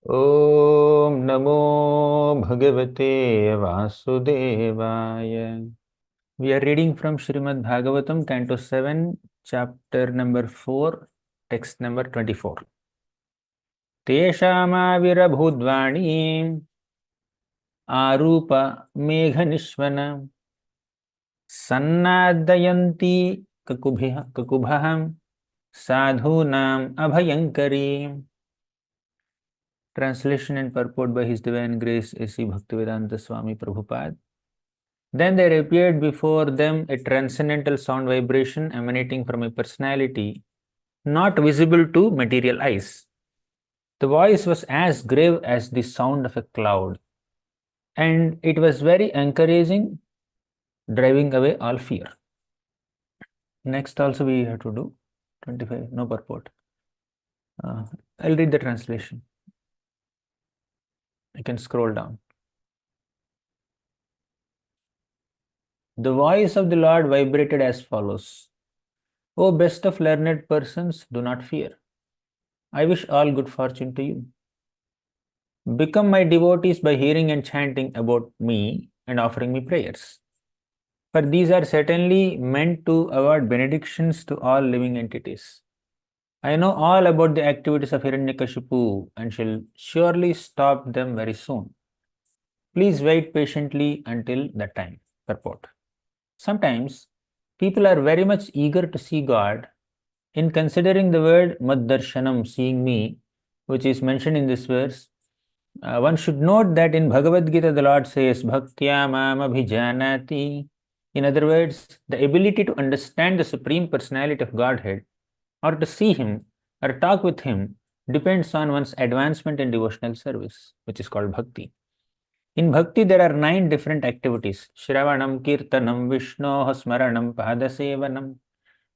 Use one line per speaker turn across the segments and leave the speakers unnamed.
Om Namo Bhagavate Vasudevaya. We are reading from Srimad Bhagavatam, Canto 7, Chapter number 4, Text number 24. Teshamāvirabhūdvāni Ārupa Meghanishvana Sannādayanti Kakubhaham Sadhunam Abhayankari. Translation and purport by His Divine Grace A.C. Bhaktivedanta Swami Prabhupada. Then there appeared before them a transcendental sound vibration emanating from a personality not visible to material eyes. The voice was as grave as the sound of a cloud, and it was very encouraging, driving away all fear. Next also we have to do 25, no purport. I'll read the translation. I can scroll down. The voice of the Lord vibrated as follows. O best of learned persons, do not fear. I wish all good fortune to you. Become my devotees by hearing and chanting about me and offering me prayers. For these are certainly meant to award benedictions to all living entities. I know all about the activities of Hiranyakashipu and shall surely stop them very soon. Please wait patiently until that time. Purport. Sometimes people are very much eager to see God. In considering the word Mad Darshanam, seeing me, which is mentioned in this verse, one should note that in Bhagavad Gita the Lord says Bhaktya Mam Abhijanati. In other words, the ability to understand the Supreme Personality of Godhead or to see Him or talk with Him depends on one's advancement in devotional service, which is called Bhakti. In Bhakti, there are 9 different activities: Shravanam, Kirtanam, Vishnoh, Smaranam, Padasevanam,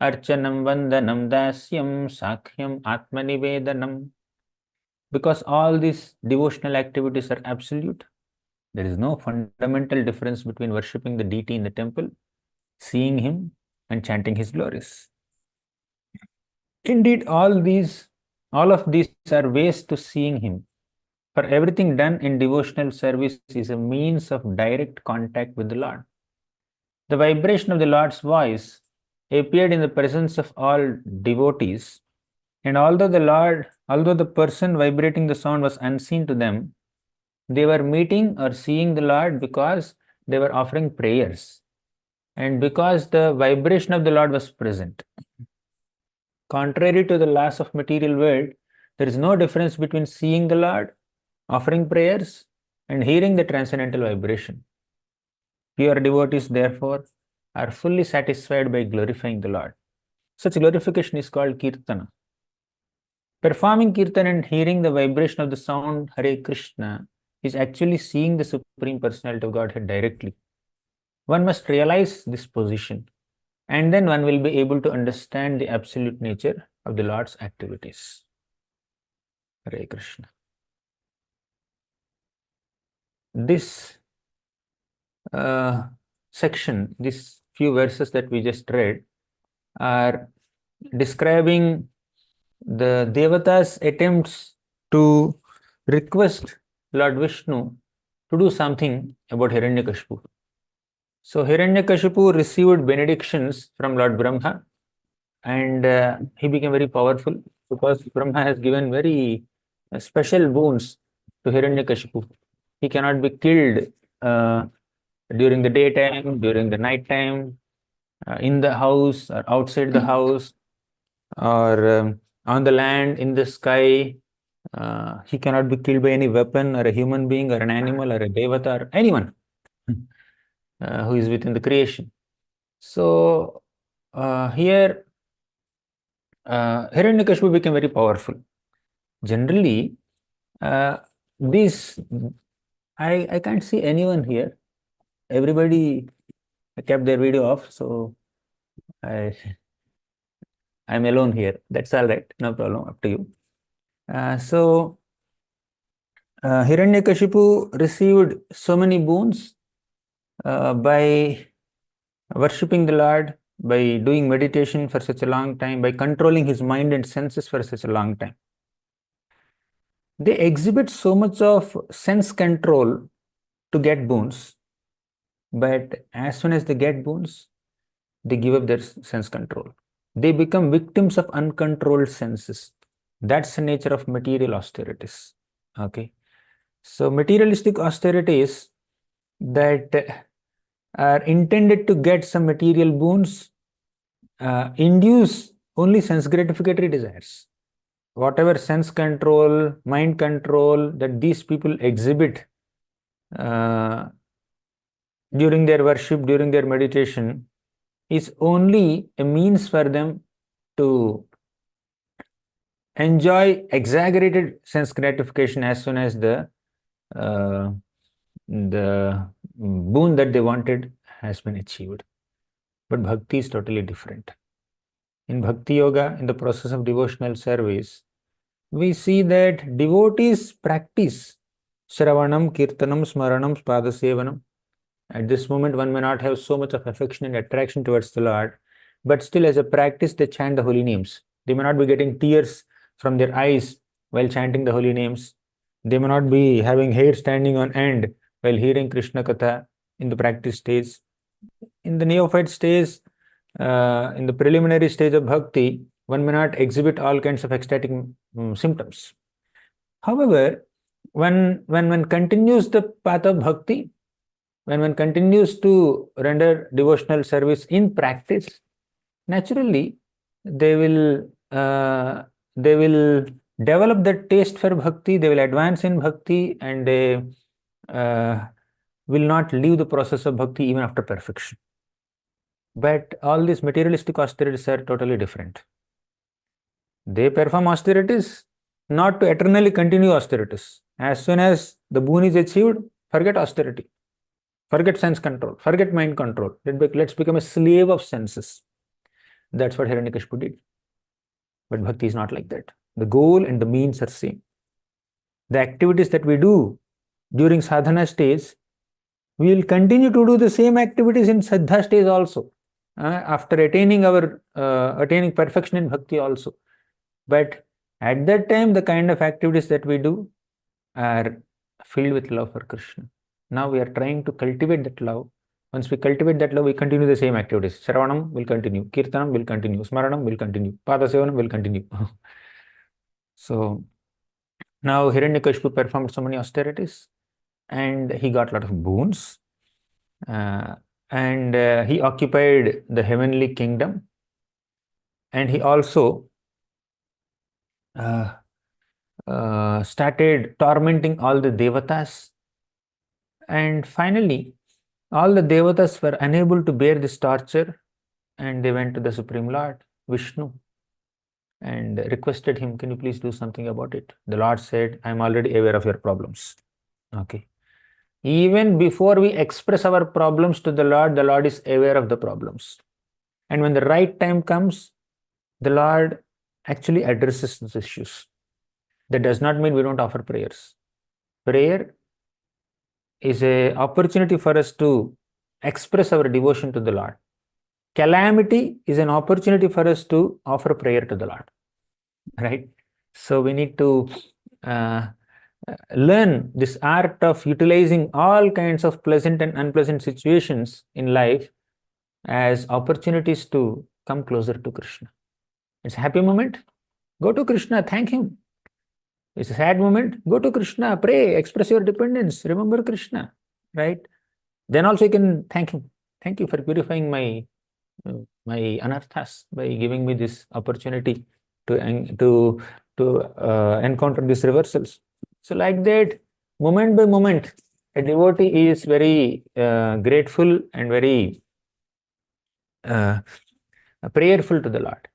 Archanam, Vandanam, Dasyam, Sakhyam, Atmanivedanam. Because all these devotional activities are absolute, there is no fundamental difference between worshipping the deity in the temple, seeing Him, and chanting His glories. Indeed, all of these are ways to seeing Him. For everything done in devotional service is a means of direct contact with the Lord. The vibration of the Lord's voice appeared in the presence of all devotees, and although the person vibrating the sound was unseen to them, they were meeting or seeing the Lord because they were offering prayers and because the vibration of the Lord was present. Contrary to the laws of material world, there is no difference between seeing the Lord, offering prayers, and hearing the transcendental vibration. Pure devotees, therefore, are fully satisfied by glorifying the Lord. Such glorification is called Kirtana. Performing Kirtan and hearing the vibration of the sound Hare Krishna is actually seeing the Supreme Personality of Godhead directly. One must realize this position, and then one will be able to understand the absolute nature of the Lord's activities. Hare Krishna. This section, these few verses that we just read, are describing the Devatas' attempts to request Lord Vishnu to do something about Hiranyakashipu. So Hiranyakashipu received benedictions from Lord Brahma, and he became very powerful because Brahma has given very special boons to Hiranyakashipu. He cannot be killed during the daytime, during the night time, in the house or outside the house, or on the land, in the sky. He cannot be killed by any weapon or a human being or an animal or a devata or anyone who is within the creation. So here Hiranyakashipu became very powerful. Generally, these I can't see anyone here. Everybody kept their video off, so I'm alone here. That's all right, no problem. Up to you. Hiranyakashipu received so many boons by worshipping the Lord, by doing meditation for such a long time, by controlling his mind and senses for such a long time. They exhibit so much of sense control to get boons, but as soon as they get boons, they give up their sense control. They become victims of uncontrolled senses. That's the nature of material austerities. Okay. So, materialistic austerities that are intended to get some material boons induce only sense gratificatory desires. Whatever sense control, mind control that these people exhibit uh, during their worship, during their meditation, is only a means for them to enjoy exaggerated sense gratification as soon as uh, the boon that they wanted has been achieved. But bhakti is totally different. In bhakti yoga, in the process of devotional service, we see that devotees practice Shravanam, Kirtanam, Smaranam, Padasevanam. At this moment, one may not have so much of affection and attraction towards the Lord, but still, as a practice, they chant the holy names. They may not be getting tears from their eyes while chanting the holy names. They may not be having hair standing on end while hearing Krishna Katha in the practice stage. In the neophyte stage, in the preliminary stage of bhakti, one may not exhibit all kinds of ecstatic symptoms. However, when one continues the path of bhakti, when one continues to render devotional service in practice, naturally they will develop that taste for bhakti, they will advance in bhakti, and they uh, will not leave the process of bhakti even after perfection. But all these materialistic austerities are totally different. They perform austerities not to eternally continue austerities. As soon as the boon is achieved, forget austerity, forget sense control, forget mind control. Let's become a slave of senses. That's what Hiranyakashipu did. But bhakti is not like that. The goal and the means are same. The activities that we do during sadhana stage, we will continue to do the same activities in saddha stage also. After attaining perfection in bhakti also. But at that time, the kind of activities that we do are filled with love for Krishna. Now we are trying to cultivate that love. Once we cultivate that love, we continue the same activities. Shravanam will continue, Kirtanam will continue, Smaranam will continue, Padasevanam will continue. So now Hiranyakashipu performed so many austerities and he got a lot of boons. And he occupied the heavenly kingdom, and he also started tormenting all the devatas. And finally, all the devatas were unable to bear this torture, and they went to the Supreme Lord, Vishnu, and requested him, "Can you please do something about it?" The Lord said, "I am already aware of your problems." Okay. Even before we express our problems to the Lord is aware of the problems. And when the right time comes, the Lord actually addresses these issues. That does not mean we don't offer prayers. Prayer is an opportunity for us to express our devotion to the Lord. Calamity is an opportunity for us to offer prayer to the Lord. Right? So we need to uh, learn this art of utilizing all kinds of pleasant and unpleasant situations in life as opportunities to come closer to Krishna. It's a happy moment, go to Krishna, thank him. It's a sad moment, go to Krishna, pray, express your dependence, remember Krishna, right? Then also you can thank him. Thank you for purifying my anarthas by giving me this opportunity to encounter these reversals. So like that, moment by moment, a devotee is very grateful and very uh, prayerful to the Lord.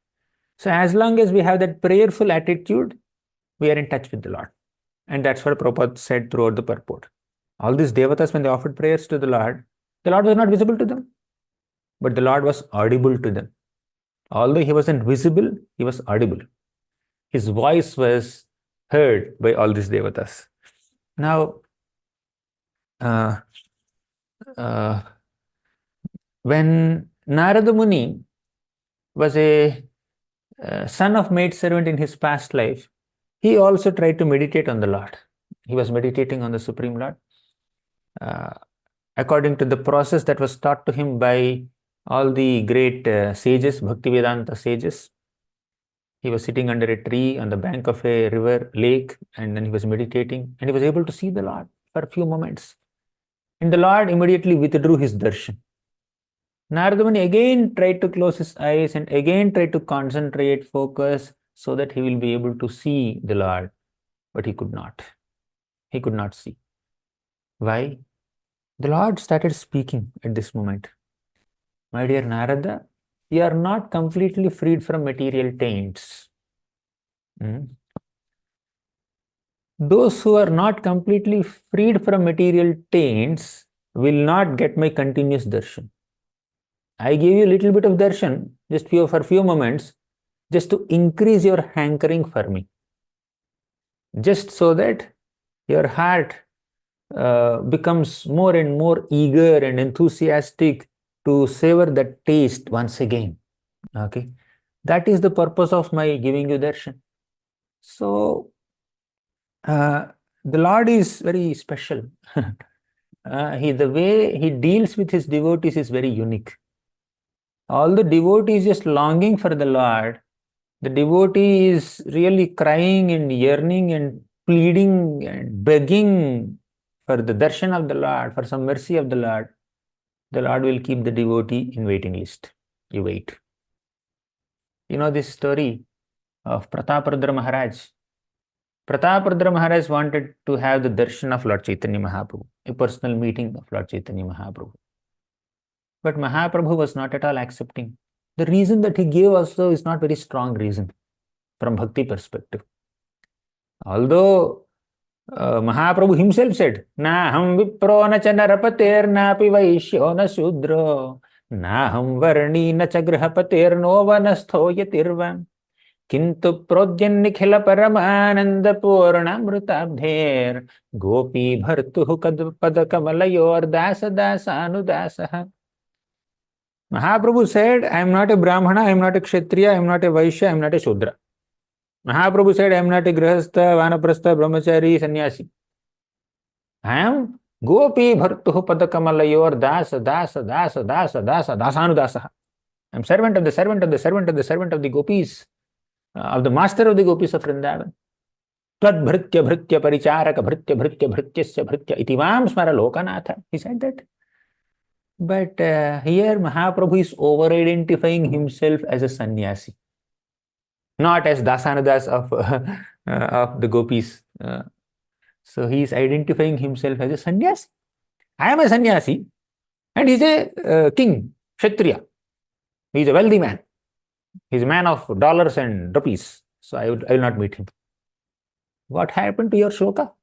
So as long as we have that prayerful attitude, we are in touch with the Lord. And that's what Prabhupada said throughout the purport. All these devatas, when they offered prayers to the Lord was not visible to them, but the Lord was audible to them. Although he wasn't visible, he was audible. His voice was heard by all these devatas. Now, uh, uh, when Narada Muni was a son of maid servant in his past life, he also tried to meditate on the Lord. He was meditating on the Supreme Lord. Uh, According to the process that was taught to him by all the great sages, Bhaktivedanta sages, he was sitting under a tree on the bank of a river, lake, and then he was meditating, and he was able to see the Lord for a few moments. And the Lord immediately withdrew his darshan. Narada Muni again tried to close his eyes and again tried to concentrate, focus, so that he will be able to see the Lord, but he could not. He could not see. Why? The Lord started speaking at this moment. My dear Narada, you are not completely freed from material taints. Those who are not completely freed from material taints will not get my continuous darshan. I gave you a little bit of darshan just for a few moments, just to increase your hankering for me, just so that your heart becomes more and more eager and enthusiastic to savor that taste once again. Okay, that is the purpose of my giving you darshan. So the Lord is very special. The way he deals with his devotees is very unique. All the devotee is just longing for the Lord. The devotee is really crying and yearning and pleading and begging for the darshan of the Lord, for some mercy of the Lord. The Lord will keep the devotee in waiting list. You wait. You know this story of Prataparudra Maharaj. Prataparudra Maharaj wanted to have the darshan of Lord Chaitanya Mahaprabhu, a personal meeting of Lord Chaitanya Mahaprabhu. But Mahaprabhu was not at all accepting. The reason that he gave also is not very strong reason from bhakti perspective. Although Mahaprabhu himself said, "Na ham vipro na cha narapater na pi vaishyo na shudro, na ham varni na cha grahapater no vanastho yatirvam, kintu prodyan nikhila paramananda purnamrutabdher, gopi bhartuhu pada kamalayor dasa dasa anudasaha." Mahaprabhu said, I am not a Brahmana, I am not a Kshatriya, I am not a Vaishya, I am not a Shudra. Mahaprabhu said, I am not a Grihastha, Vanaprastha, Brahmachari, Sannyasi. I am Gopi Bhartuhu Padakamalayor Dasa, Dasa, Dasa, Dasa, Dasa, Dasanudasaha. I am servant of the servant of the servant of the servant of the gopis, of the master of the gopis of Vrindavan. Tvad Bhritya Bhritya Paricharaka Bhritya Bhritya Bhrityasya Bhritya Itivam Smara Lokanatha. He said that. But here Mahaprabhu is over-identifying himself as a sannyasi, not as Dasanudas of the gopis. So he is identifying himself as a sannyasi. I am a sannyasi and he is a king, Kshatriya. He is a wealthy man. He is a man of dollars and rupees. So I will not meet him. What happened to your shloka?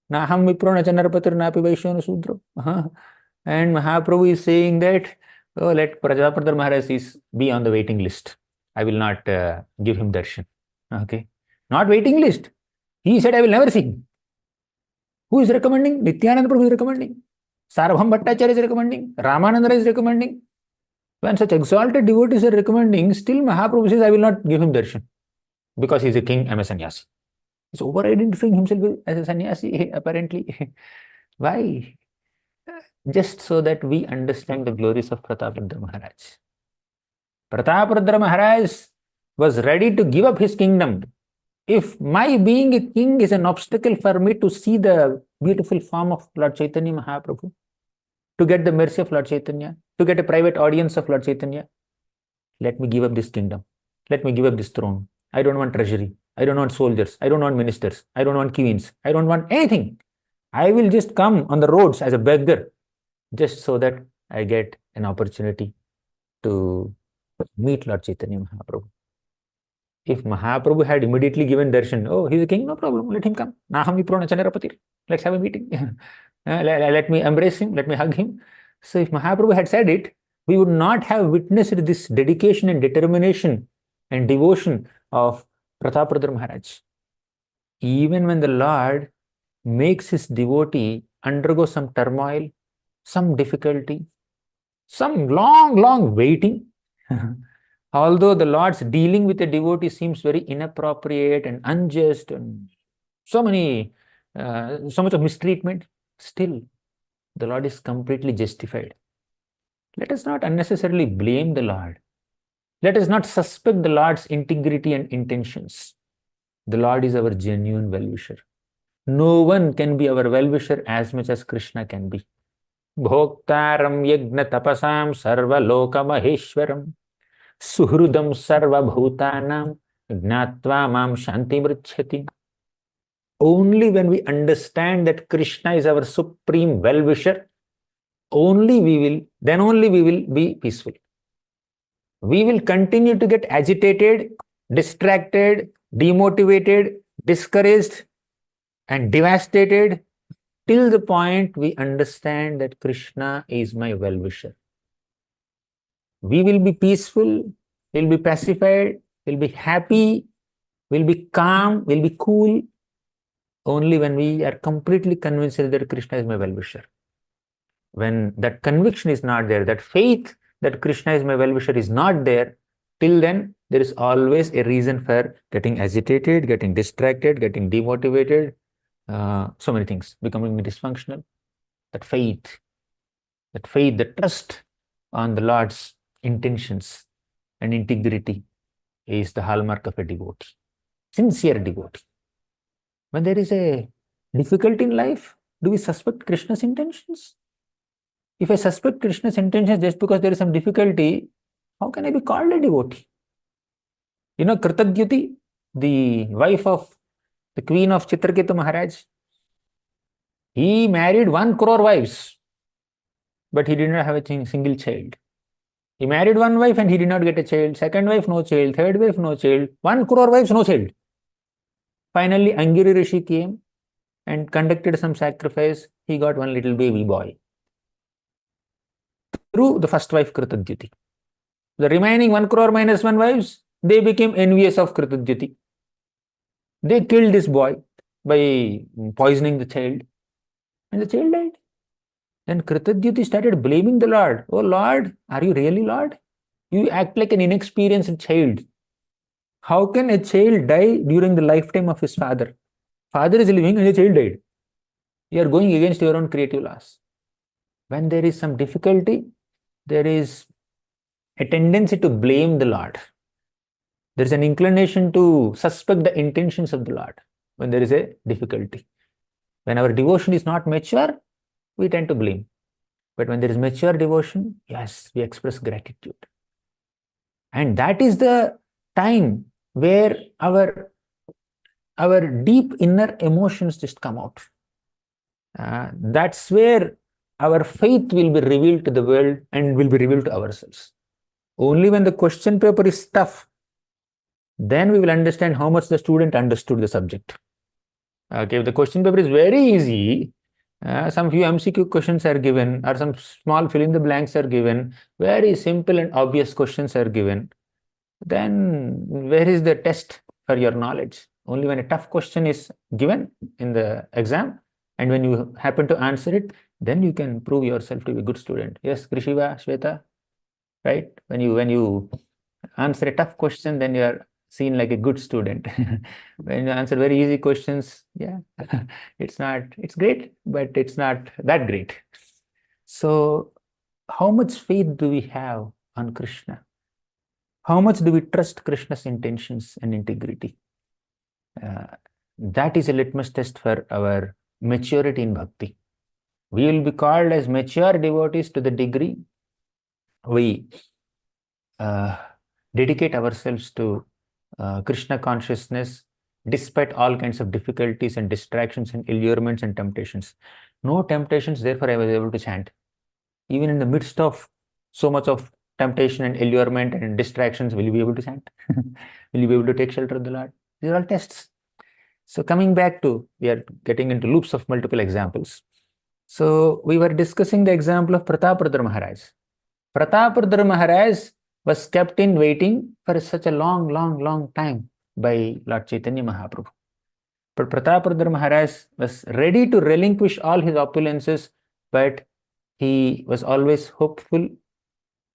Naham vipro na chanarapatir napi vaishyo na sudro. And Mahaprabhu is saying that, oh, let Prajapatra Maharaj be on the waiting list. I will not give him darshan. Okay. Not waiting list. He said, I will never see him. Who is recommending? Nityananda Prabhu is recommending. Sarvabhaum Bhattacharya is recommending. Ramananda is recommending. When such exalted devotees are recommending, still Mahaprabhu says, I will not give him darshan. Because he is a king, I am a sannyasi. He is over-identifying himself as a sannyasi, apparently. Why? Just so that we understand the glories of Prataparudra Maharaj. Prataparudra Maharaj was ready to give up his kingdom. If my being a king is an obstacle for me to see the beautiful form of Lord Chaitanya Mahaprabhu, to get the mercy of Lord Chaitanya, to get a private audience of Lord Chaitanya, let me give up this kingdom. Let me give up this throne. I don't want treasury. I don't want soldiers. I don't want ministers. I don't want queens. I don't want anything. I will just come on the roads as a beggar, just so that I get an opportunity to meet Lord Chaitanya Mahaprabhu. If Mahaprabhu had immediately given darshan, oh, he's a king, no problem, let him come. Naham vipro chanarapatir. Let's have a meeting. Let me embrace him, let me hug him. So if Mahaprabhu had said it, we would not have witnessed this dedication and determination and devotion of Prataparudra Maharaj. Even when the Lord makes his devotee undergo some turmoil, some difficulty, some long waiting, although the Lord's dealing with a devotee seems very inappropriate and unjust and So many, so much of mistreatment. Still, the Lord is completely justified. Let us not unnecessarily blame the Lord. Let us not suspect the Lord's integrity and intentions. The Lord is our genuine well-wisher. No one can be our well-wisher as much as Krishna can be. Bhoktaram yagna tapasam sarva loka maheshwaram suhrudam sarva bhutanam gnatva mam shanti mrichyati. Only when we understand that Krishna is our supreme well-wisher, only we will be peaceful. We will continue to get agitated, distracted, demotivated, discouraged, and devastated till the point we understand that Krishna is my well-wisher. We will be peaceful, we'll be pacified, we'll be happy, we'll be calm, we'll be cool, only when we are completely convinced that Krishna is my well-wisher. When that conviction is not there, that faith that Krishna is my well-wisher is not there, till then there is always a reason for getting agitated, getting distracted, getting demotivated, so many things, becoming dysfunctional. That faith, the trust on the Lord's intentions and integrity is the hallmark of a devotee, sincere devotee. When there is a difficulty in life, do we suspect Krishna's intentions? If I suspect Krishna's intentions just because there is some difficulty, how can I be called a devotee? You know, Kritadyuti, the wife of the queen of Chitraketu Maharaj, he married 1 crore wives, but he did not have a single child. He married one wife and he did not get a child. Second wife, no child. Third wife, no child. 1 crore wives, no child. Finally, Angiri Rishi came and conducted some sacrifice. He got one little baby boy through the first wife, Kritadyuti. The remaining 1 crore minus 1 wives, they became envious of Kritadyuti. They killed this boy by poisoning the child, and the child died. Then Kritadyuti started blaming the Lord. Oh Lord, are you really Lord? You act like an inexperienced child. How can a child die during the lifetime of his father? Father is living and the child died. You are going against your own creative laws. When there is some difficulty, there is a tendency to blame the Lord. There is an inclination to suspect the intentions of the Lord when there is a difficulty. When our devotion is not mature, we tend to blame. But when there is mature devotion, yes, we express gratitude. And that is the time where our deep inner emotions just come out. That's where our faith will be revealed to the world and will be revealed to ourselves. Only when the question paper is tough, then we will understand how much the student understood the subject. Okay, if the question paper is very easy, some few MCQ questions are given, or some small fill in the blanks are given, very simple and obvious questions are given, then where is the test for your knowledge? Only when a tough question is given in the exam, and when you happen to answer it, then you can prove yourself to be a good student. Yes, Krishiva, Shweta, right? When you answer a tough question, then you are seen like a good student. When you answer very easy questions, yeah, it's great, but it's not that great. So, how much faith do we have on Krishna? How much do we trust Krishna's intentions and integrity? That is a litmus test for our maturity in bhakti. We will be called as mature devotees to the degree we dedicate ourselves to Krishna consciousness despite all kinds of difficulties and distractions and allurements and temptations. No temptations, therefore I was able to chant. Even in the midst of so much of temptation and allurement and distractions, will you be able to chant? Will you be able to take shelter of the Lord? These are all tests. So coming back to, we are getting into loops of multiple examples. So we were discussing the example of Prataparudra Maharaj. Prataparudra Maharaj was kept in waiting for such a long time by Lord Chaitanya Mahaprabhu. But Prataparudra Maharaj was ready to relinquish all his opulences, but he was always hopeful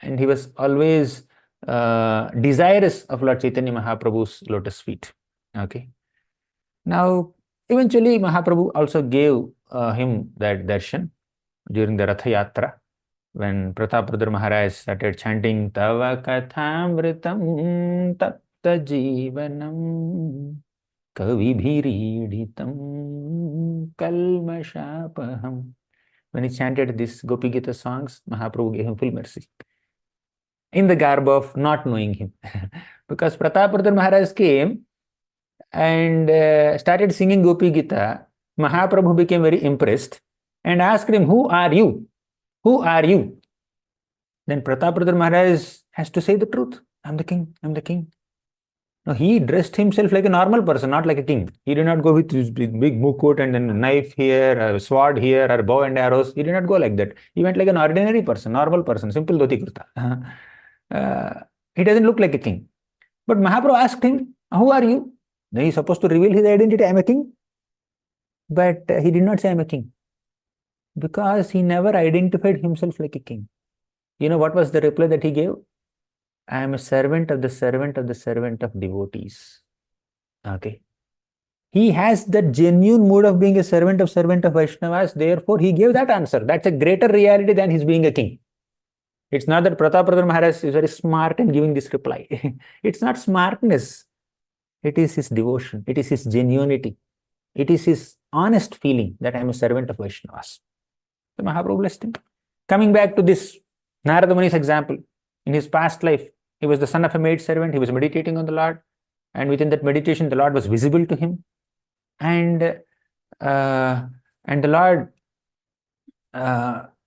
and he was always desirous of Lord Chaitanya Mahaprabhu's lotus feet. Okay. Now, Eventually, Mahaprabhu also gave him that darshan during the Ratha Yatra, when Pratapadra Maharaj started chanting Tava Kathamritam Tapta Jivanam Kavibhiriditam Kalmashapaham. When he chanted these Gopi Gita songs, Mahaprabhu gave him full mercy in the garb of not knowing him. Because Pratapadra Maharaj came and started singing Gopi Gita, Mahaprabhu became very impressed and asked him, "Who are you? Who are you?" Then Pratapadra Maharaj has to say the truth. I'm the king. I'm the king. No, he dressed himself like a normal person, not like a king. He did not go with his big mukut and then a knife here, a sword here, or bow and arrows. He did not go like that. He went like an ordinary person, normal person, simple dhoti kurta. He doesn't look like a king. But Mahaprabhu asked him, "Who are you?" Then he's supposed to reveal his identity. I'm a king. But he did not say I'm a king because he never identified himself like a king. You know what was the reply that he gave? I am a servant of the servant of the servant of devotees. Okay. He has that genuine mood of being a servant of Vaishnavas. Therefore, he gave that answer. That's a greater reality than his being a king. It's not that Pratapadra Maharaj is very smart in giving this reply. It's not smartness. It is his devotion. It is his genuinity. It is his honest feeling that I am a servant of Vaishnavas. So Mahaprabhu blessed him. Coming back to this Narada Muni's example, in his past life, he was the son of a maid servant. He was meditating on the Lord. And within that meditation, the Lord was visible to him. And the Lord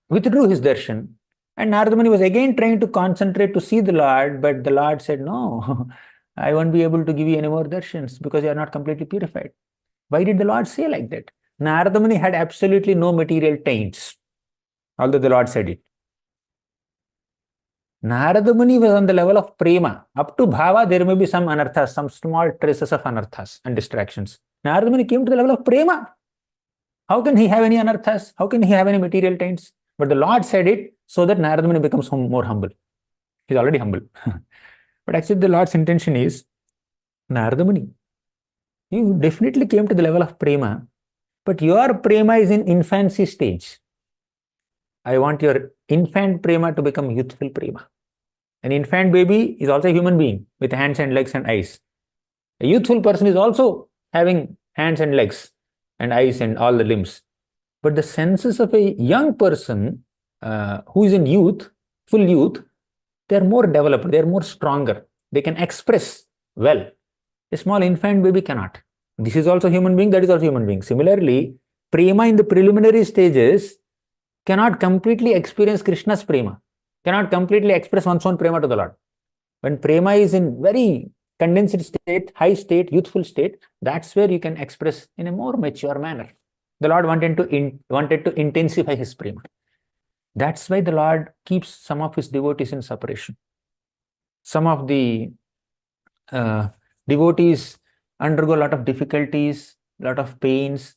withdrew his darshan. And Narada Muni was again trying to concentrate to see the Lord. But the Lord said, "No, I won't be able to give you any more darshans because you are not completely purified." Why did the Lord say like that? Narada Muni had absolutely no material taints, although the Lord said it. Narada Muni was on the level of prema. Up to bhava, there may be some anarthas, some small traces of anarthas and distractions. Narada Muni came to the level of prema. How can he have any anarthas? How can he have any material taints? But the Lord said it so that Narada Muni becomes more humble. He's already humble. But actually, the Lord's intention is, Narada Muni, you definitely came to the level of prema, but your prema is in infancy stage. I want your infant prema to become youthful prema. An infant baby is also a human being with hands and legs and eyes. A youthful person is also having hands and legs and eyes and all the limbs. But the senses of a young person who is in youth, full youth, they are more developed, they are more stronger. They can express well. A small infant baby cannot. This is also human being, that is also human being. Similarly, prema in the preliminary stages cannot completely experience Krishna's prema, cannot completely express one's own prema to the Lord. When prema is in very condensed state, high state, youthful state, that's where you can express in a more mature manner. The Lord wanted to intensify his prema. That's why the Lord keeps some of his devotees in separation. Some of the devotees undergo a lot of difficulties, a lot of pains.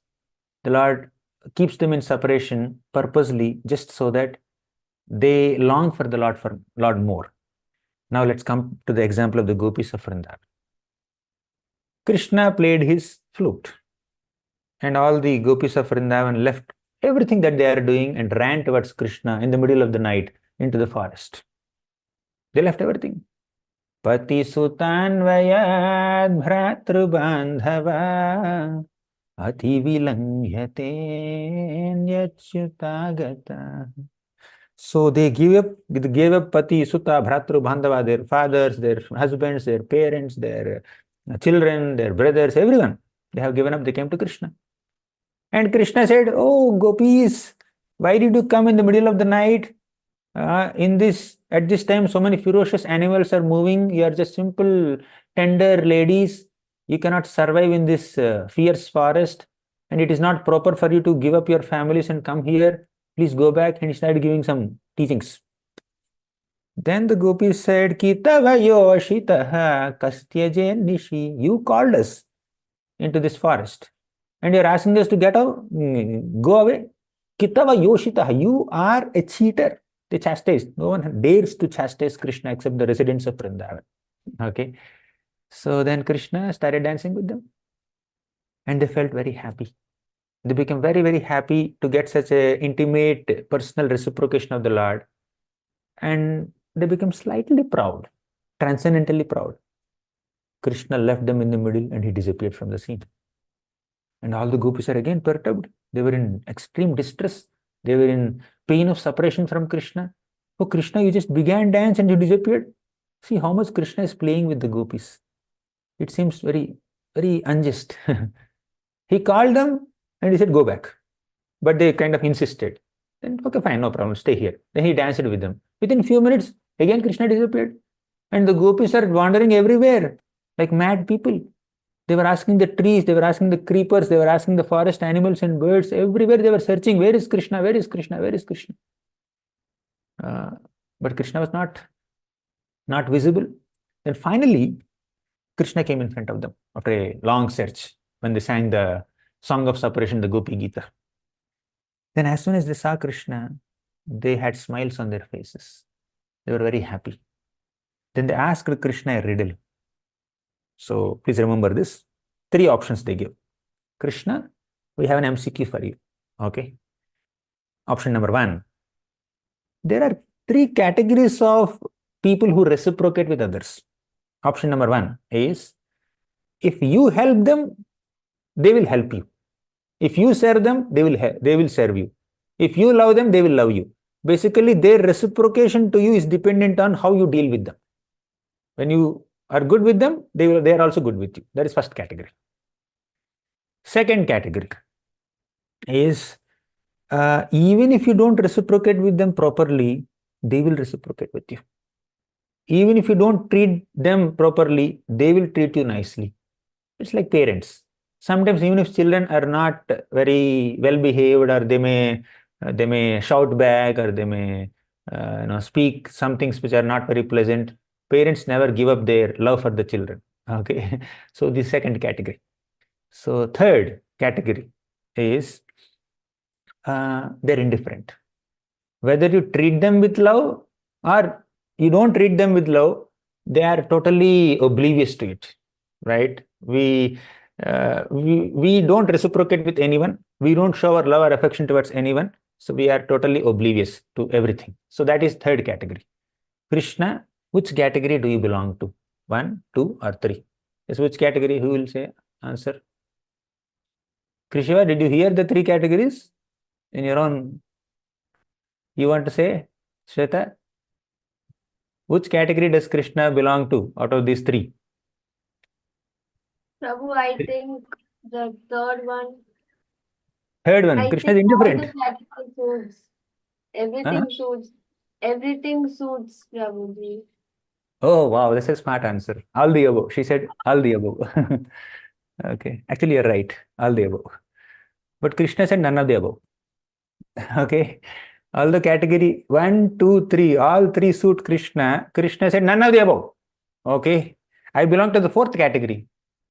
The Lord keeps them in separation purposely, just so that they long for the Lord more. Now let's come to the example of the gopis of Vrindavan. Krishna played his flute, and all the gopis of Vrindavan left everything that they are doing and ran towards Krishna in the middle of the night into the forest. They left everything. Pati sutanvayad bhratrubandhava ati vilangyate nyachyutagata. So they gave up Pati, Sutta, Bhratru, Bandhava, their fathers, their husbands, their parents, their children, their brothers, everyone. They have given up, they came to Krishna. And Krishna said, "Oh, gopis, why did you come in the middle of the night? At this time, so many ferocious animals are moving. You are just simple, tender ladies. You cannot survive in this fierce forest. And it is not proper for you to give up your families and come here. Please go back." And he started giving some teachings. Then the gopis said, "Kitavayoshitaha kastyajen nishi." You called us into this forest and you're asking us to get out, go away. Kitavayoshitaha, you are a cheater. They chastised. No one dares to chastise Krishna except the residents of Vrindavan. Okay. So then Krishna started dancing with them. and they felt very happy. They became very, very happy to get such a intimate personal reciprocation of the Lord, and they became slightly proud, transcendently proud. Krishna left them in the middle and he disappeared from the scene. And all the gopis are again perturbed. They were in extreme distress. They were in pain of separation from Krishna. Oh, Krishna, you just began dance and you disappeared. See how much Krishna is playing with the gopis. It seems very, very unjust. He called them and he said, go back. But they kind of insisted. Then, okay, fine, no problem, stay here. Then he danced with them. Within few minutes, again Krishna disappeared. And the gopis are wandering everywhere like mad people. They were asking the trees, they were asking the creepers, they were asking the forest animals and birds. Everywhere they were searching, where is Krishna? Where is Krishna? Where is Krishna? Uh, but Krishna was not visible. Then finally, Krishna came in front of them after a long search when they sang the song of separation, the Gopi Gita. Then as soon as they saw Krishna, they had smiles on their faces. They were very happy. Then they asked Krishna a riddle. So please remember this. 3 options they give. Krishna, we have an MCQ for you. Okay. Option number 1. There are 3 categories of people who reciprocate with others. Option number 1 is, if you help them, they will help you. If you serve them, they will serve you. If you love them, they will love you. Basically, their reciprocation to you is dependent on how you deal with them. When you are good with them, they are also good with you. That is first category. Second category is, even if you don't reciprocate with them properly, they will reciprocate with you. Even if you don't treat them properly, they will treat you nicely. It's like parents. Sometimes even if children are not very well behaved, or they may shout back, or they may speak some things which are not very pleasant, parents never give up their love for the children. Okay. So the second category. So third category is, they're indifferent. Whether you treat them with love or you don't treat them with love, they are totally oblivious to it, right? We don't reciprocate with anyone. We don't show our love or affection towards anyone. So we are totally oblivious to everything. So that is third category. Krishna, which category do you belong to? 1, 2, or 3? Yes, which category? Who will say answer? Krishna, did you hear the 3 categories in your own? You want to say, Shweta? Which category does Krishna belong to out of these 3?
Prabhu, I think the third one.
Third one,
I
Krishna is
think all
indifferent.
the category suits.
Huh?
Everything suits. Everything suits, Prabhuji.
Oh, wow, that's a smart answer. All the above. She said all the above. Okay, actually, you're right. All the above. But Krishna said none of the above. Okay, all the category 1, 2, 3, all 3 suit Krishna. Krishna said none of the above. Okay, I belong to the 4th category.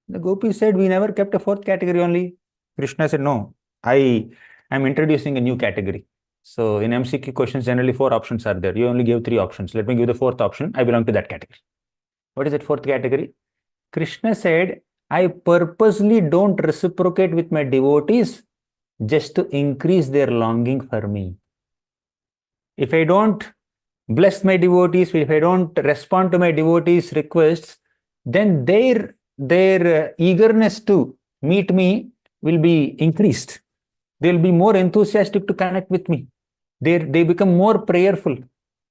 The gopis said, we never kept a 4th category only. Krishna said, no, I am introducing a new category. So in MCQ questions, generally 4 options are there. You only gave 3 options. Let me give the 4th option. I belong to that category. What is that 4th category? Krishna said, I purposely don't reciprocate with my devotees just to increase their longing for me. If I don't bless my devotees, if I don't respond to my devotees' requests, then their eagerness to meet me will be increased. They'll be more enthusiastic to connect with me. They become more prayerful.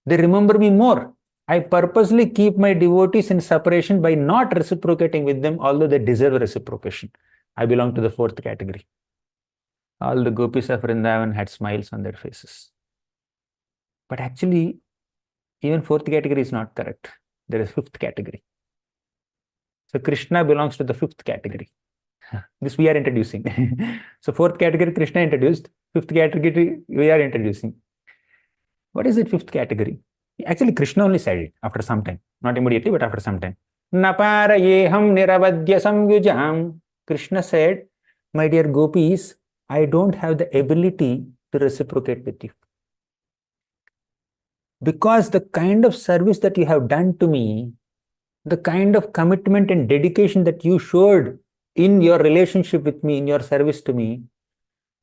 They remember me more. I purposely keep my devotees in separation by not reciprocating with them, although they deserve reciprocation. I belong to the 4th category. All the gopis of Vrindavan had smiles on their faces. But actually, even 4th category is not correct. There is 5th category. So Krishna belongs to the 5th category. This we are introducing. So 4th category Krishna introduced. 5th category we are introducing. What is it 5th category? Actually, Krishna only said it after some time. Not immediately, but after some time. Naparayeham niravadya samyujam. Krishna said, my dear gopis, I don't have the ability to reciprocate with you. Because the kind of service that you have done to me, the kind of commitment and dedication that you showed in your relationship with me, in your service to me,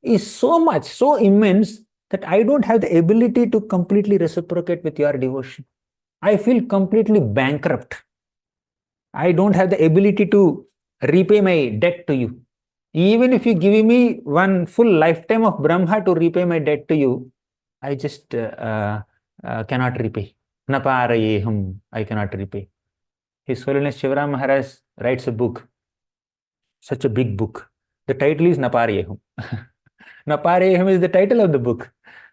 is so much, so immense that I don't have the ability to completely reciprocate with your devotion. I feel completely bankrupt. I don't have the ability to repay my debt to you. Even if you give me one full lifetime of Brahma to repay my debt to you, I just cannot repay. Naparayeham, I cannot repay. His Holiness Shivaram Maharaj writes a book, such a big book. The title is Naparayeham. Naparayeham is the title of the book.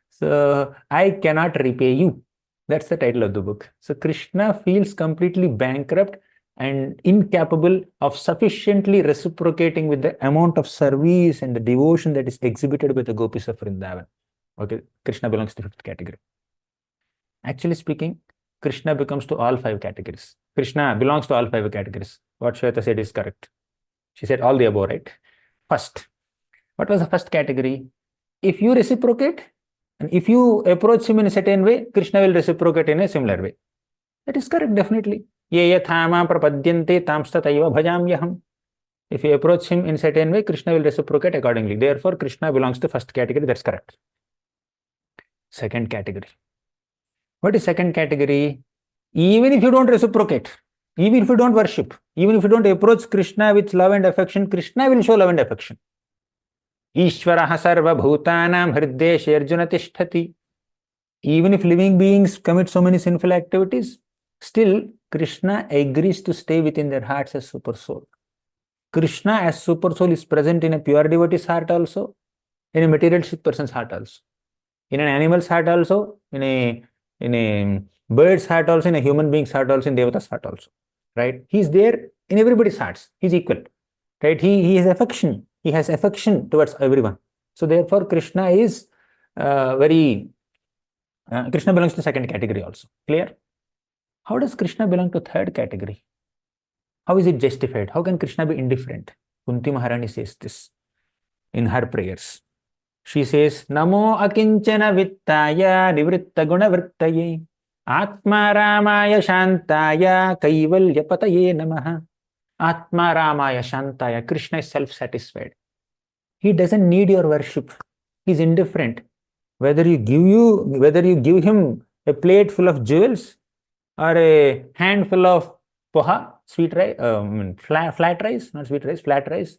So I cannot repay you. That's the title of the book. So Krishna feels completely bankrupt and incapable of sufficiently reciprocating with the amount of service and the devotion that is exhibited by the gopis of Vrindavan. Okay, Krishna belongs to the fifth category. Actually speaking, Krishna belongs to all five categories. Krishna belongs to all five categories. What Shweta said is correct. She said all the above, right? First, what was the first category? If you reciprocate and if you approach him in a certain way, Krishna will reciprocate in a similar way. That is correct, definitely. Ye yathama prapadyante tamstataiva bhajamyaham. If you approach him in a certain way, Krishna will reciprocate accordingly. Therefore, Krishna belongs to first category. That's correct. Second category. What is second category? Even if you don't reciprocate, even if you don't worship, even if you don't approach Krishna with love and affection, Krishna will show love and affection. Ishvaraha sarva bhutanam hriddeshe arjuna tishtati. Even if living beings commit so many sinful activities, still Krishna agrees to stay within their hearts as super soul. Krishna as super soul is present in a pure devotee's heart also, in a materialistic person's heart also, in an animal's heart also, in a bird's heart also, in a human being's heart also, in Devata's heart also. Right? He's there in everybody's hearts. He's equal. Right? He has affection. He has affection towards everyone. So therefore, Krishna is Krishna belongs to second category also. Clear? How does Krishna belong to third category? How is it justified? How can Krishna be indifferent? Kunti Maharani says this in her prayers. She says, Namo akinchana vittaya nivritta guna vrittaye atma ramaya shantaya kaivalya pataye namaha. Atma ramaya shantaya. Krishna is self-satisfied. He doesn't need your worship. He's indifferent. Whether you give him a plate full of jewels or a handful of poha, sweet rice, flat rice, not sweet rice, flat rice,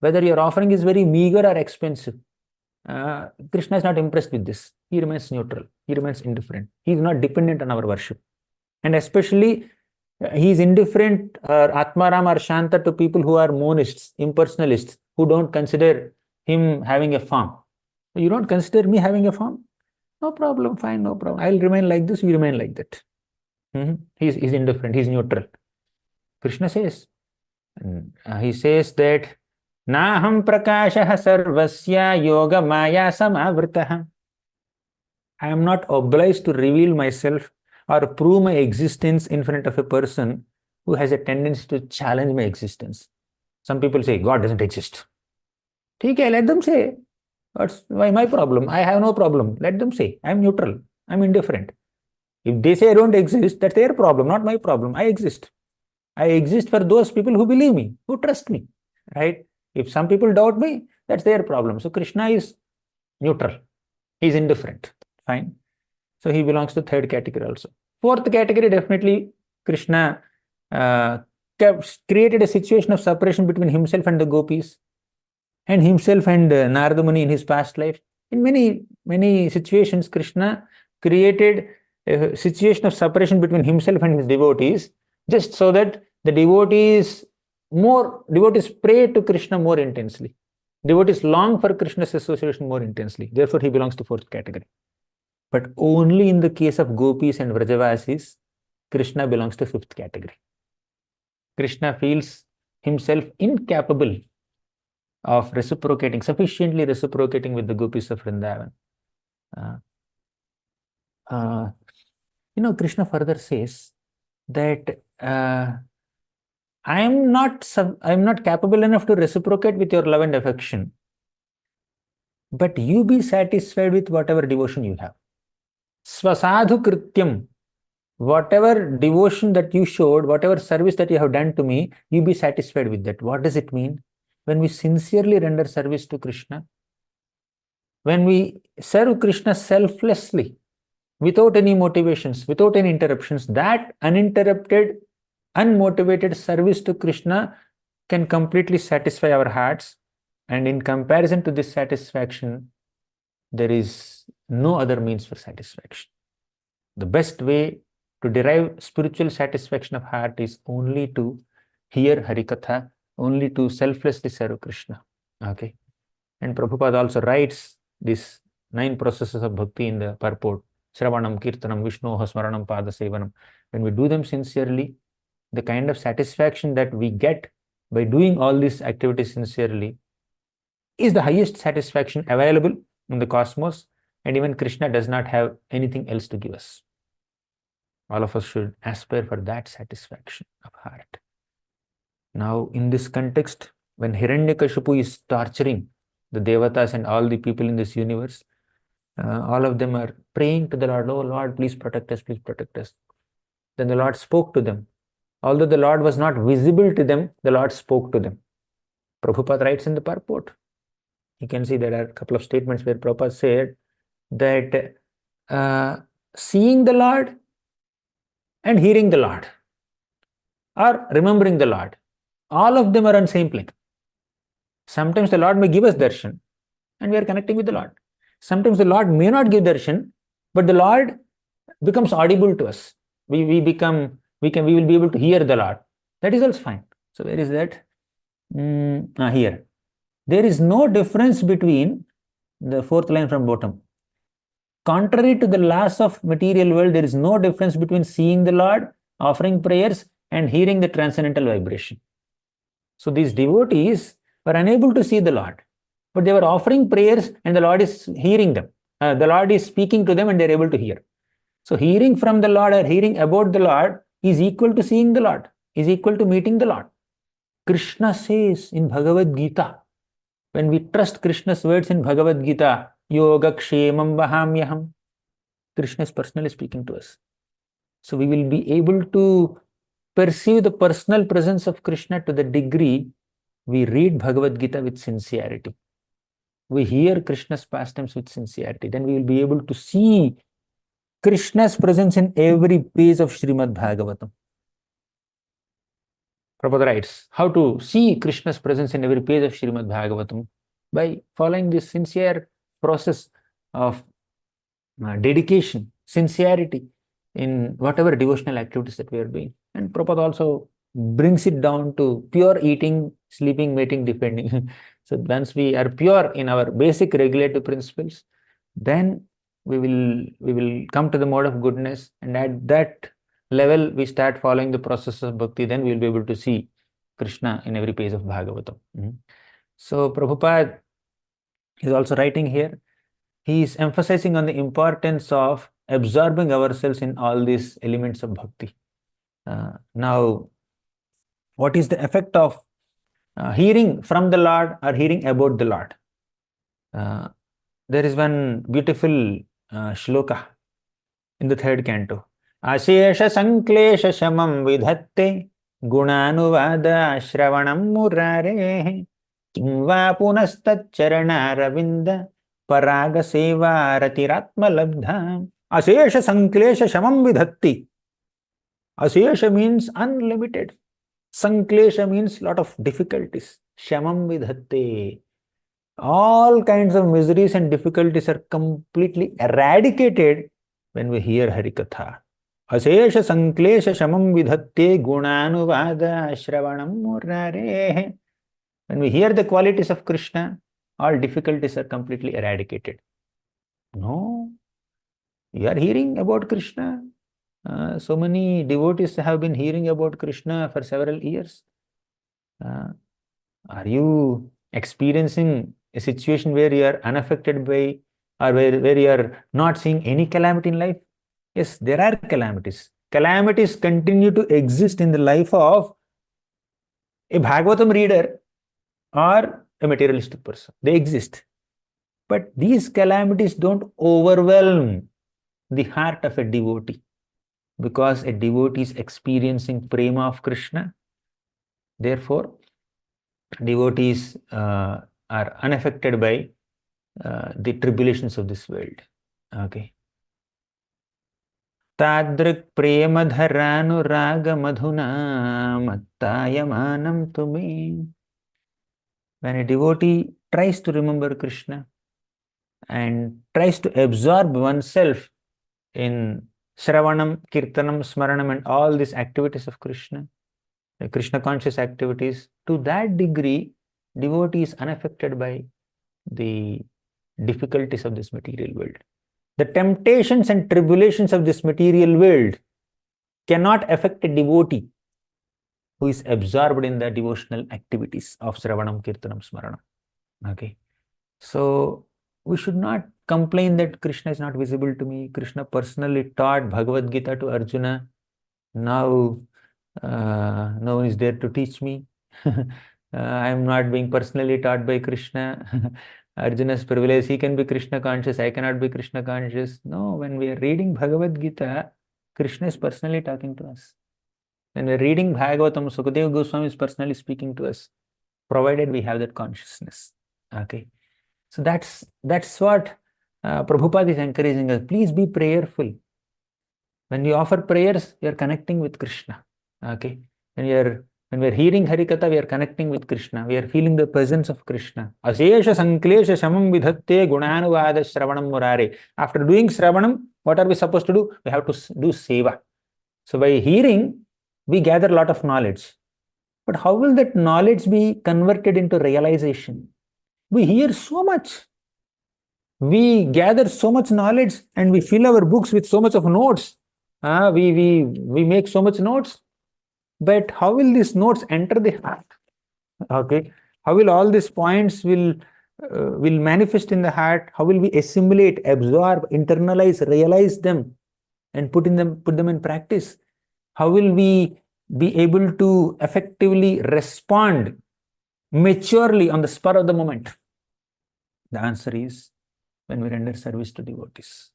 whether your offering is very meager or expensive, Krishna is not impressed with this. He remains neutral. He remains indifferent. He is not dependent on our worship. And especially, he is indifferent or Atmaram or Shanta to people who are monists, impersonalists, who don't consider him having a form. You don't consider me having a form? No problem, fine, no problem. I'll remain like this, you remain like that. He's indifferent, he's neutral. Krishna says, he says that, Naham prakashah sarvasya yoga maya samavritah. I am not obliged to reveal myself or prove my existence in front of a person who has a tendency to challenge my existence. Some people say, God doesn't exist. Okay, let them say. Why my problem? I have no problem. Let them say. I'm neutral. I'm indifferent. If they say I don't exist, that's their problem, not my problem. I exist. I exist for those people who believe me, who trust me. Right? If some people doubt me, that's their problem. So Krishna is neutral. He's indifferent. Fine. So he belongs to third category also. Fourth category, definitely Krishna created a situation of separation between himself and the gopis, and himself and Narada Muni in his past life. In many situations, Krishna created a situation of separation between himself and his devotees, just so that the devotees pray to Krishna more intensely. Devotees long for Krishna's association more intensely. Therefore, he belongs to fourth category. But only in the case of gopis and Vrajavasis, Krishna belongs to fifth category. Krishna feels himself incapable of sufficiently reciprocating with the gopis of Vrindavan. Krishna further says that I am not capable enough to reciprocate with your love and affection, but you be satisfied with whatever devotion you have. Swasadhu krityam whatever devotion that you showed, whatever service that you have done to me, you be satisfied with that. What does it mean? When we sincerely render service to Krishna, when we serve Krishna selflessly, without any motivations, without any interruptions, that uninterrupted, unmotivated service to Krishna can completely satisfy our hearts. And in comparison to this satisfaction, there is no other means for satisfaction. The best way to derive spiritual satisfaction of heart is only to hear Harikatha, only to selflessly serve Krishna. Okay. And Prabhupada also writes these 9 processes of bhakti in the purport. Shravanam, Kirtanam, Vishnu, Smaranam, Pada Sevanam. When we do them sincerely, the kind of satisfaction that we get by doing all these activities sincerely is the highest satisfaction available in the cosmos, and even Krishna does not have anything else to give us. All of us should aspire for that satisfaction of heart. Now, in this context, when Hiranyakashipu is torturing the Devatas and all the people in this universe, all of them are praying to the Lord, "Oh Lord, please protect us, please protect us." Then the Lord spoke to them. Although the Lord was not visible to them, the Lord spoke to them. Prabhupada writes in the purport. You can see there are a couple of statements where Prabhupada said that seeing the Lord and hearing the Lord or remembering the Lord, all of them are on same plane. Sometimes the Lord may give us darshan and we are connecting with the Lord. Sometimes the Lord may not give darshan, but the Lord becomes audible to us. We will be able to hear the Lord. That is also fine. So where is that? Here. There is no difference between the 4th line from bottom. Contrary to the laws of material world, there is no difference between seeing the Lord, offering prayers, and hearing the transcendental vibration. So these devotees were unable to see the Lord, but they were offering prayers and the Lord is hearing them. The Lord is speaking to them and they are able to hear. So hearing from the Lord or hearing about the Lord is equal to seeing the Lord, is equal to meeting the Lord. Krishna says in Bhagavad Gita, when we trust Krishna's words in Bhagavad Gita, Yoga Kshemam Vahamyaham, Krishna is personally speaking to us. So we will be able to perceive the personal presence of Krishna to the degree we read Bhagavad Gita with sincerity. We hear Krishna's pastimes with sincerity. Then we will be able to see Krishna's presence in every page of Srimad Bhagavatam. Prabhupada writes, how to see Krishna's presence in every page of Srimad Bhagavatam? By following this sincere process of dedication, sincerity in whatever devotional activities that we are doing. And Prabhupada also brings it down to pure eating, sleeping, mating, defending. So once we are pure in our basic regulative principles, then we will come to the mode of goodness, and at that level we start following the process of bhakti. Then we will be able to see Krishna in every page of Bhagavatam. So Prabhupada is also writing here. He is emphasizing on the importance of absorbing ourselves in all these elements of bhakti. Now, what is the effect of hearing from the Lord or hearing about the Lord? There is one beautiful shloka in the 3rd canto. Ashesha sanklesha shamam vidhatte gunanuvada shravanam murare kimva punastacharana ravinda paraga seva ratiratma labdha. Ashesha sanklesha shamam vidhatti. Ashesha means unlimited. Sanklesha means lot of difficulties. Shamam vidhatte. All kinds of miseries and difficulties are completely eradicated when we hear Harikatha. Ashesha sanklesha shamam vidhatte gunanuvada shravanam murare. When we hear the qualities of Krishna, all difficulties are completely eradicated. No, you are hearing about Krishna. So many devotees have been hearing about Krishna for several years. Are you experiencing a situation where you are unaffected by, or where you are not seeing any calamity in life? Yes, there are calamities. Calamities continue to exist in the life of a Bhagavatam reader or a materialistic person. They exist. But these calamities don't overwhelm the heart of a devotee. because a devotee is experiencing prema of Krishna. Therefore, devotees are unaffected by the tribulations of this world. Okay. तादृक् प्रेमधरानुरागमधुना मत्तायमानं tu me. When a devotee tries to remember Krishna and tries to absorb oneself in Shravanam, Kirtanam, Smaranam, and all these activities of Krishna, the Krishna conscious activities, to that degree, devotee is unaffected by the difficulties of this material world. The temptations and tribulations of this material world cannot affect a devotee who is absorbed in the devotional activities of Shravanam, Kirtanam, Smaranam. Okay. So we should not complain that Krishna is not visible to me. Krishna personally taught Bhagavad Gita to Arjuna. Now, no one is there to teach me. I am not being personally taught by Krishna. Arjuna's privilege, he can be Krishna conscious, I cannot be Krishna conscious. No, when we are reading Bhagavad Gita, Krishna is personally talking to us. When we are reading Bhagavatam, Sukadeva Goswami is personally speaking to us, provided we have that consciousness. Okay. So that's what Prabhupada is encouraging us. Please be prayerful. When you offer prayers, you are connecting with Krishna. Okay. When we are hearing Harikatha, we are connecting with Krishna. We are feeling the presence of Krishna. Asesha sanklesha shamam vidhatte gunanuvada shravanam murare. After doing shravanam, what are we supposed to do? We have to do seva. So by hearing, we gather a lot of knowledge. But how will that knowledge be converted into realization? We hear so much. We gather so much knowledge and we fill our books with so much of notes. We make so much notes. But how will these notes enter the heart? Okay. How will all these points will manifest in the heart? How will we assimilate, absorb, internalize, realize them, and put them in practice? How will we be able to effectively respond maturely on the spur of the moment? The answer is when we render service to devotees.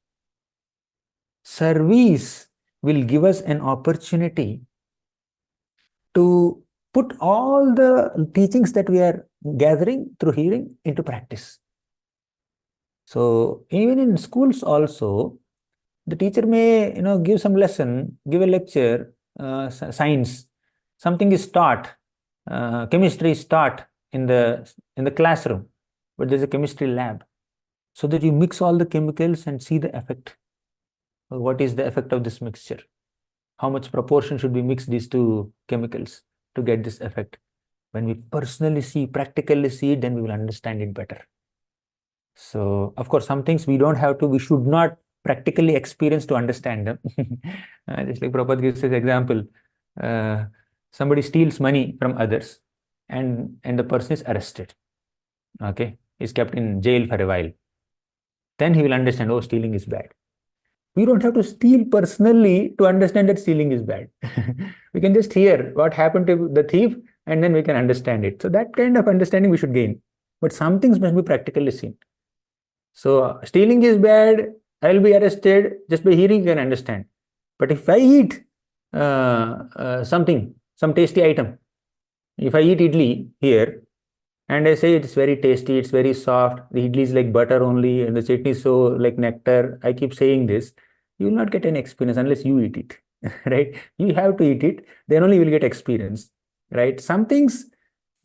Service will give us an opportunity to put all the teachings that we are gathering through hearing into practice. So even in schools also, the teacher may give some lesson, give a lecture, science, something is taught, chemistry is taught in the classroom, but there's a chemistry lab, so that you mix all the chemicals and see the effect. What is the effect of this mixture? How much proportion should we mix these two chemicals to get this effect? When we personally see, practically see it, then we will understand it better. So, of course, some things we should not practically experience to understand them. Just like Prabhupada gives this example, somebody steals money from others and the person is arrested. Okay, is kept in jail for a while. Then he will understand, oh, stealing is bad. We don't have to steal personally to understand that stealing is bad. We can just hear what happened to the thief and then we can understand it. So that kind of understanding we should gain. But some things must be practically seen. So stealing is bad, I will be arrested. Just by hearing you can understand. But if I eat some tasty item, if I eat idli here and I say it's very tasty, it's very soft, the idli is like butter only and the chutney is so like nectar, I keep saying this, you will not get any experience unless you eat it, right? You have to eat it, then only you will get experience, right? Some things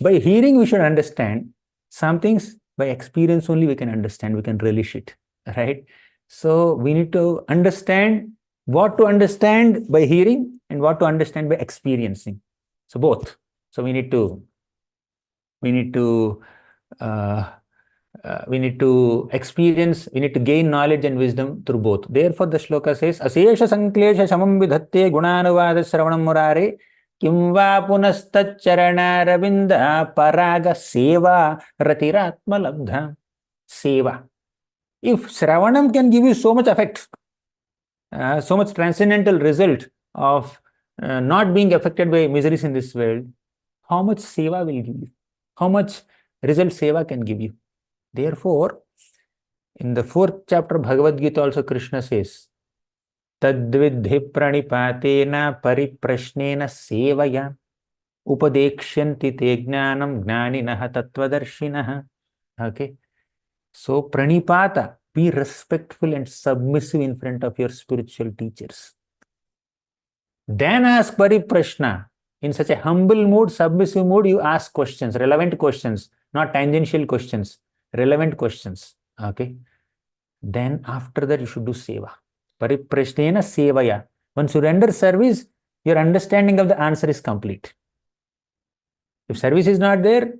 by hearing we should understand, some things by experience only we can understand, we can relish it, right? So we need to understand what to understand by hearing and what to understand by experiencing. So both. So we need to experience, we need to gain knowledge and wisdom through both. Therefore, the shloka says, Asesha sanklesha shamam vidhatte gunanuvada sravanam murare kim va punastacharana ravinda paraga seva ratiratma labdha. Seva. If Shravanam can give you so much effect, so much transcendental result of not being affected by miseries in this world, how much seva will give you? How much result seva can give you? Therefore, in the 4th chapter Bhagavad Gita also Krishna says, तद्विद्धि प्रणिपातेन परिप्रश्नेन सेवया उपदेक्ष्यन्ति ते ज्ञानं ज्ञानिनः तत्त्वदर्शिनः. Okay. So pranipata, be respectful and submissive in front of your spiritual teachers. Then ask pariprashna. In such a humble mood, submissive mood, you ask questions, relevant questions, not tangential questions, relevant questions. Okay. Then after that, you should do seva. Pariprashnena sevaya. Once you render service, your understanding of the answer is complete. If service is not there,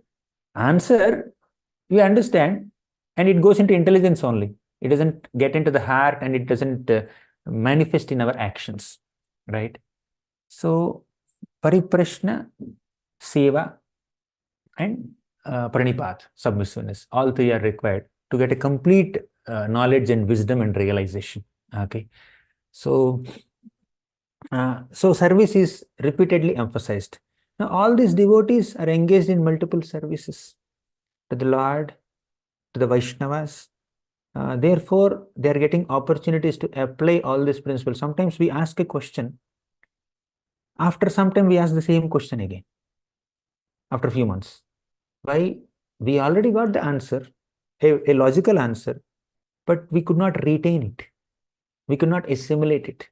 answer we understand, and it goes into intelligence only. It doesn't get into the heart, and it doesn't manifest in our actions, right? So pariprashna, seva, and pranipat, submissiveness, all three are required to get a complete knowledge and wisdom and realization. Okay. So service is repeatedly emphasized. Now all these devotees are engaged in multiple services to the Lord, to the Vaishnavas. Therefore, they are getting opportunities to apply all these principles. Sometimes we ask a question. After some time, we ask the same question again. After a few months. Why? We already got the answer, a logical answer, but we could not retain it. We could not assimilate it.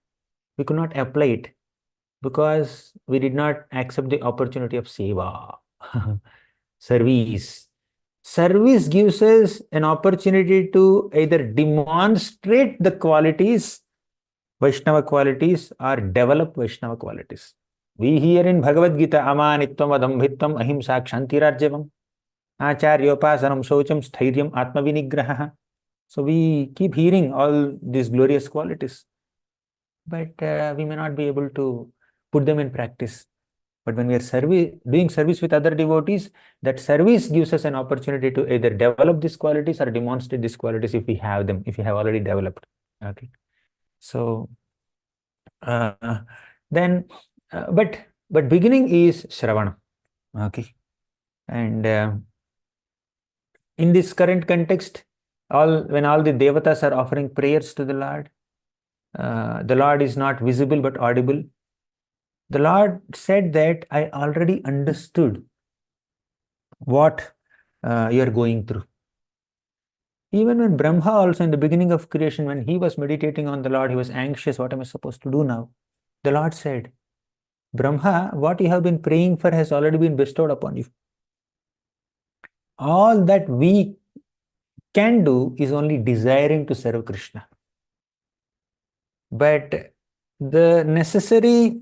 We could not apply it because we did not accept the opportunity of seva, service. Service gives us an opportunity to either demonstrate the qualities, Vaishnava qualities, or develop Vaishnava qualities. We hear in Bhagavad Gita, amanitvam, adambhitvam, ahimsa, kshantirarjavam, acharyopasanam, shaucham, sthiryam, atmavinigraha. So we keep hearing all these glorious qualities, but we may not be able to put them in practice. But when we are doing service with other devotees, that service gives us an opportunity to either develop these qualities or demonstrate these qualities if we have them, if we have already developed. Okay. So then, but beginning is Shravana. Okay. And in this current context, when all the devatas are offering prayers to the Lord is not visible but audible. The Lord said that I already understood what you are going through. Even when Brahma also in the beginning of creation, when he was meditating on the Lord, he was anxious, what am I supposed to do now? The Lord said, Brahma, what you have been praying for has already been bestowed upon you. All that we can do is only desiring to serve Krishna. But the necessary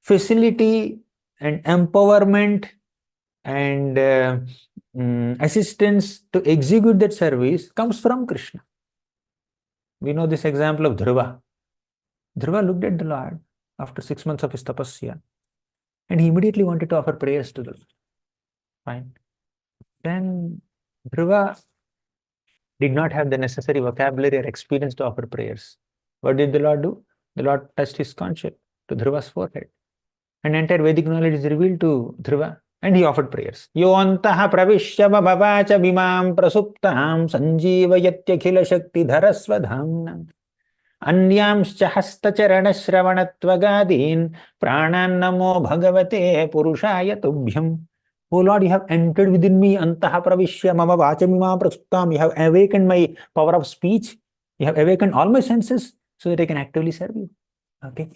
facility and empowerment and assistance to execute that service comes from Krishna. We know this example of Dhruva. Dhruva looked at the Lord after 6 months of his tapasya, and he immediately wanted to offer prayers to the Lord. Fine. Then Dhruva did not have the necessary vocabulary or experience to offer prayers. What did the Lord do? The Lord touched his concha to Dhruva's forehead. And entire Vedic knowledge is revealed to Dhruva, and he offered prayers. Yo antaha pravishya bhavacha bimam prasuptam sanjeevayatyakila shakti dharasvadhamnam anyamscha hastacharana shravanatvagadin pranan namo bhagavate purushaya tubhyam. O Lord, you have entered within me, antaha pravishya mama vacha bimam prasuptam. You have awakened my power of speech. You have awakened all my senses so that I can actively serve you. Okay.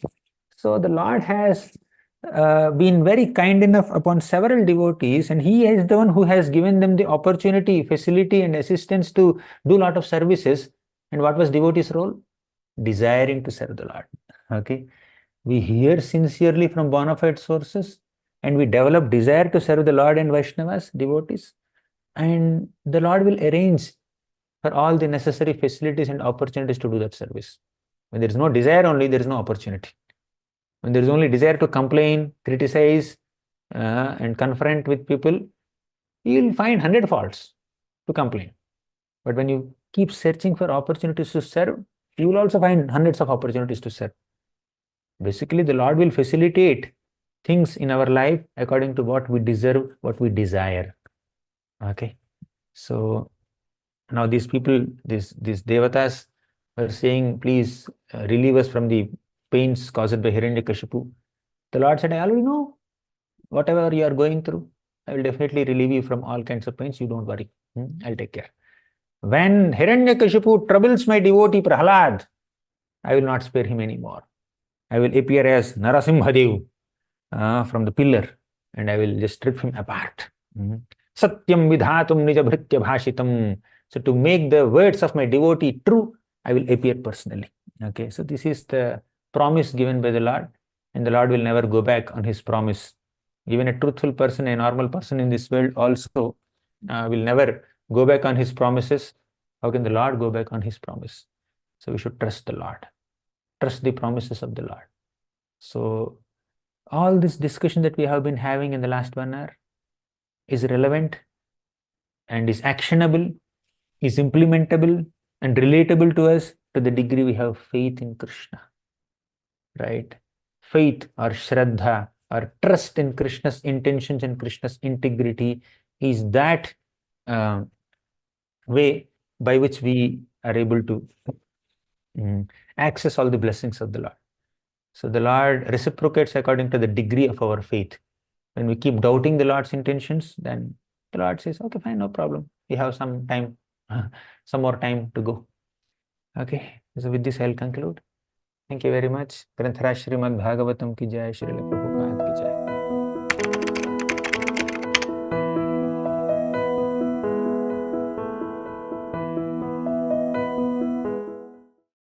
So the Lord has been very kind enough upon several devotees, and he is the one who has given them the opportunity, facility, and assistance to do a lot of services. And what was devotee's role? Desiring to serve the Lord. Okay. We hear sincerely from bona fide sources, and we develop desire to serve the Lord and Vaishnavas, devotees, and the Lord will arrange for all the necessary facilities and opportunities to do that service. When there is no desire only, there is no opportunity. When there is only desire to complain, criticize, and confront with people, you will find 100 faults to complain. But when you keep searching for opportunities to serve, you will also find hundreds of opportunities to serve. Basically, the Lord will facilitate things in our life according to what we deserve, what we desire. Okay. So now these people, these devatas, were saying, please relieve us from the pains caused by Hiranyakashipu. The Lord said, I already know whatever you are going through. I will definitely relieve you from all kinds of pains. You don't worry. I'll take care. When Hiranyakashipu troubles my devotee Prahlad, I will not spare him anymore. I will appear as Narasimhadev from the pillar, and I will just strip him apart. Satyam vidhatum nijabhritya bhashitam. So to make the words of my devotee true, I will appear personally. Okay, so this is the promise given by the Lord, and the Lord will never go back on his promise. Even a truthful person, a normal person in this world also will never go back on his promises. How can the Lord go back on his promise? So we should trust the Lord, trust the promises of the Lord. So all this discussion that we have been having in the last 1 hour is relevant and is actionable, is implementable and relatable to us to the degree we have faith in Krishna, right? Faith or Shraddha or trust in Krishna's intentions and Krishna's integrity is that uh, way by which we are able to access all the blessings of the Lord. So the Lord reciprocates according to the degree of our faith. When we keep doubting the Lord's intentions, then the Lord says, okay, fine, no problem. We have some time, some more time to go. Okay, so with this, I'll conclude. Thank you very much. Granthara Srimad Bhagavatam ki jai, Srila